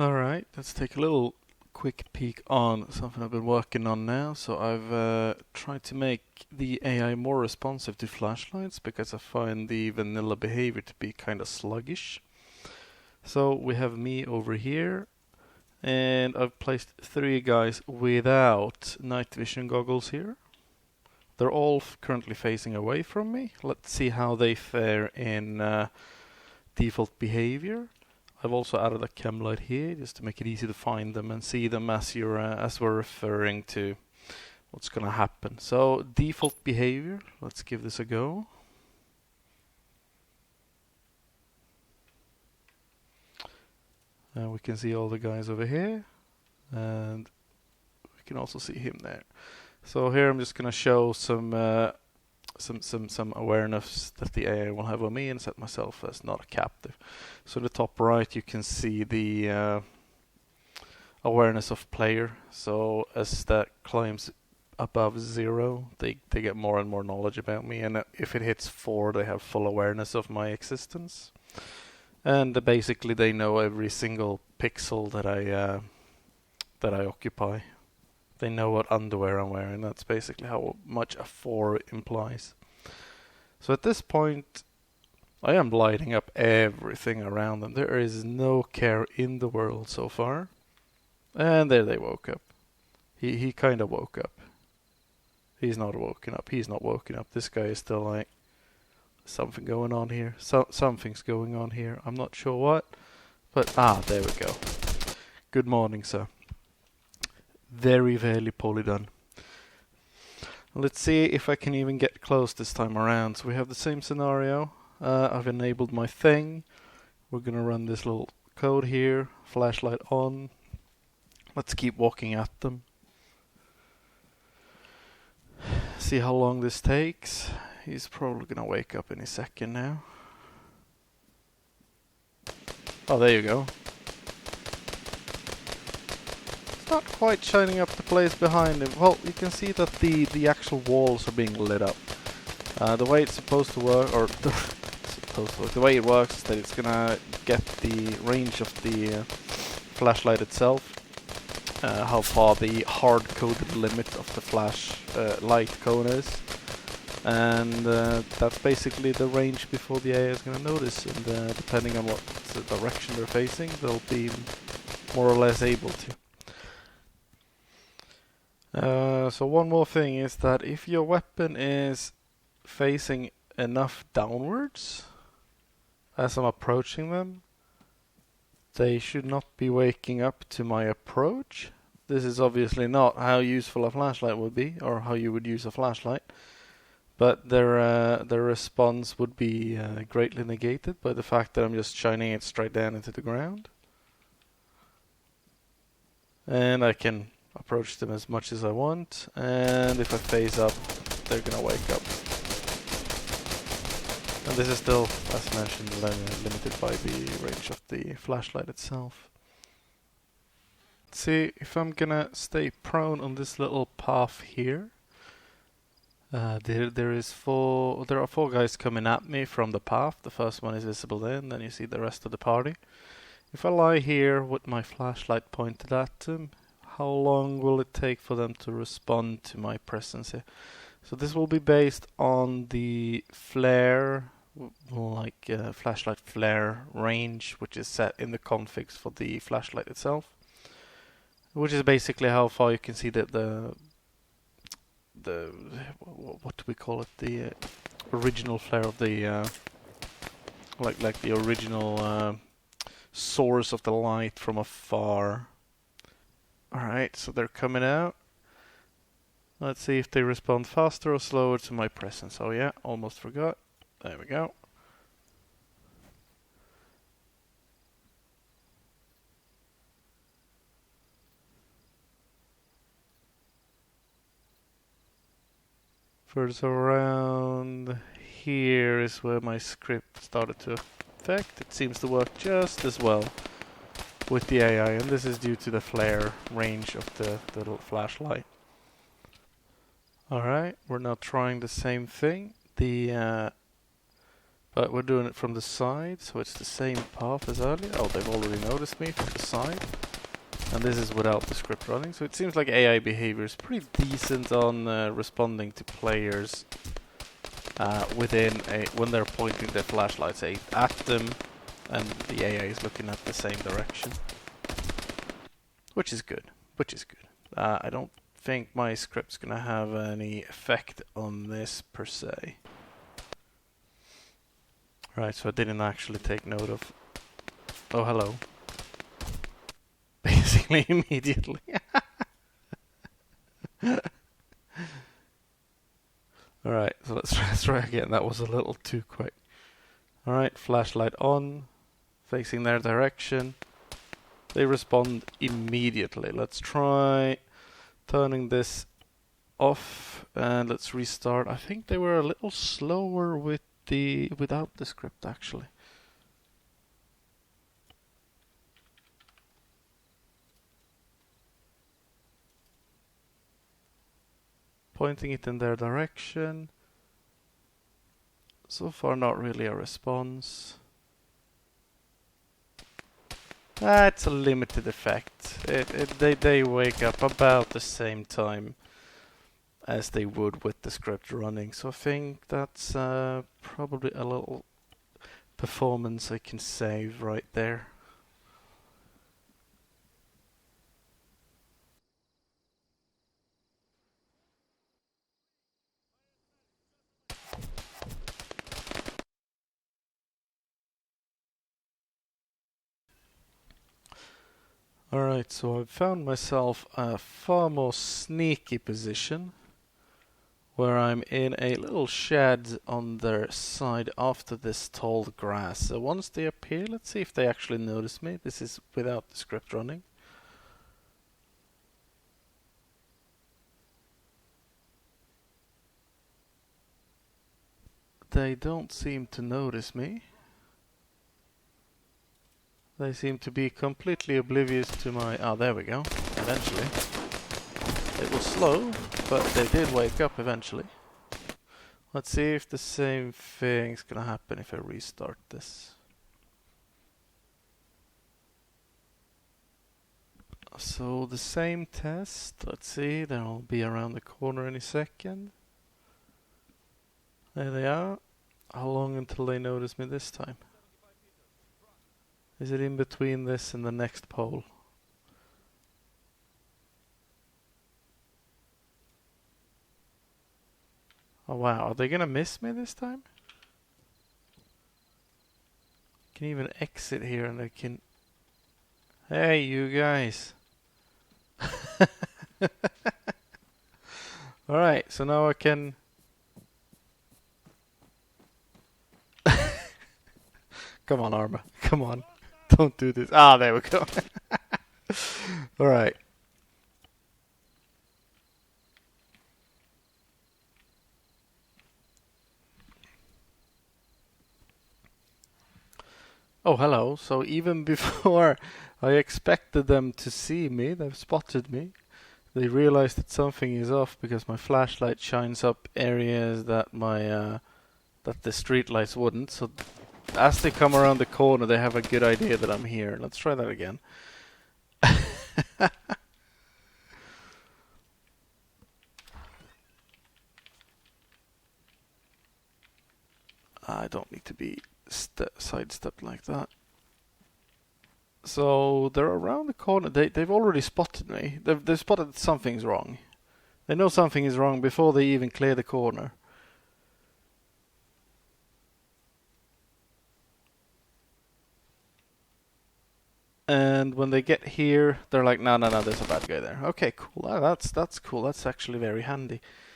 Alright, let's take a little quick peek on something I've been working on now. So I've tried to make the AI more responsive to flashlights because I find the vanilla behavior to be kind of sluggish. So we have me over here, and I've placed 3 guys without night vision goggles here. They're all currently facing away from me. Let's see how they fare in default behavior. I've also added a chem light here just to make it easy to find them and see them as we're referring to what's gonna happen. So default behavior, let's give this a go. And we can see all the guys over here, and we can also see him there. So here I'm just gonna show some awareness that the AI will have on me and set myself as not a captive. So in the top right you can see the awareness of player. So as that climbs above 0, they get more and more knowledge about me, and if it hits 4 they have full awareness of my existence. And basically they know every single pixel that I occupy. They know what underwear I'm wearing. That's basically how much a 4 implies. So at this point, I am lighting up everything around them. There is no care in the world so far. And there they woke up. He kind of woke up. He's not woken up. He's not woken up. This guy is still like, something going on here. Something's going on here. I'm not sure what. But, there we go. Good morning, sir. Very, very poorly done. Let's see if I can even get close this time around. So we have the same scenario. I've enabled my thing. We're gonna run this little code here. Flashlight on. Let's keep walking at them. See how long this takes. He's probably gonna wake up any second now. Oh, there you go. Not quite shining up the place behind him. Well, you can see that the actual walls are being lit up. The way it's supposed to work, or the way it works is that it's gonna get the range of the flashlight itself, how far the hard-coded limit of the flash light cone is, and that's basically the range before the AI is gonna notice. And depending on what direction they're facing, they'll be more or less able to. So one more thing is that if your weapon is facing enough downwards as I'm approaching them, they should not be waking up to my approach. This is obviously not how useful a flashlight would be, or how you would use a flashlight, but their response would be greatly negated by the fact that I'm just shining it straight down into the ground. And I can approach them as much as I want, and if I phase up, they're gonna wake up. And this is still, as mentioned, limited by the range of the flashlight itself. Let's see if I'm gonna stay prone on this little path here. There are 4 guys coming at me from the path. The first one is visible then you see the rest of the party. If I lie here with my flashlight pointed at them, how long will it take for them to respond to my presence here? So this will be based on the flare, flashlight flare range, which is set in the configs for the flashlight itself, which is basically how far you can see the what do we call it? The original flare of the like the original source of the light from afar. Alright, so they're coming out. Let's see if they respond faster or slower to my presence. Oh yeah, almost forgot. There we go. Further around here is where my script started to affect. It seems to work just as well with the AI, and this is due to the flare range of the little flashlight. Alright, we're now trying the same thing. But But we're doing it from the side, so it's the same path as earlier. Oh, they've already noticed me from the side. And this is without the script running, so it seems like AI behavior is pretty decent on responding to players when they're pointing their flashlights at them, and the AI is looking at the same direction, which is good. I don't think my script's gonna have any effect on this per se. Right, so I didn't actually take note of. Oh, hello. Basically immediately. Alright, so let's try again. That was a little too quick. Alright, flashlight on, facing their direction. They respond immediately. Let's try turning this off and let's restart. I think they were a little slower without the script actually. Pointing it in their direction. So far not really a response. It's a limited effect. They wake up about the same time as they would with the script running. So I think that's probably a little performance I can save right there. Alright, so I've found myself a far more sneaky position where I'm in a little shed on their side after this tall grass. So once they appear, let's see if they actually notice me. This is without the script running. They don't seem to notice me. They seem to be completely oblivious to my... Oh, there we go. Eventually. It was slow, but they did wake up eventually. Let's see if the same thing's gonna happen if I restart this. So the same test. Let's see, they'll be around the corner any second. There they are. How long until they notice me this time? Is it in between this and the next pole? Oh wow, are they gonna miss me this time? Can even exit here and they can... Hey, you guys! Alright, so now I can... Come on, Arma. Come on. Don't do this. Ah, there we go. Alright. Oh, hello. So even before I expected them to see me, they've spotted me. They realize that something is off because my flashlight shines up areas that my that the street lights wouldn't. So as they come around the corner, they have a good idea that I'm here. Let's try that again. I don't need to be sidestepped like that. So they're around the corner. They've already spotted me. They've spotted that something's wrong. They know something is wrong before they even clear the corner. And when they get here, they're like, no, there's a bad guy there. Okay, cool. That's cool. That's actually very handy.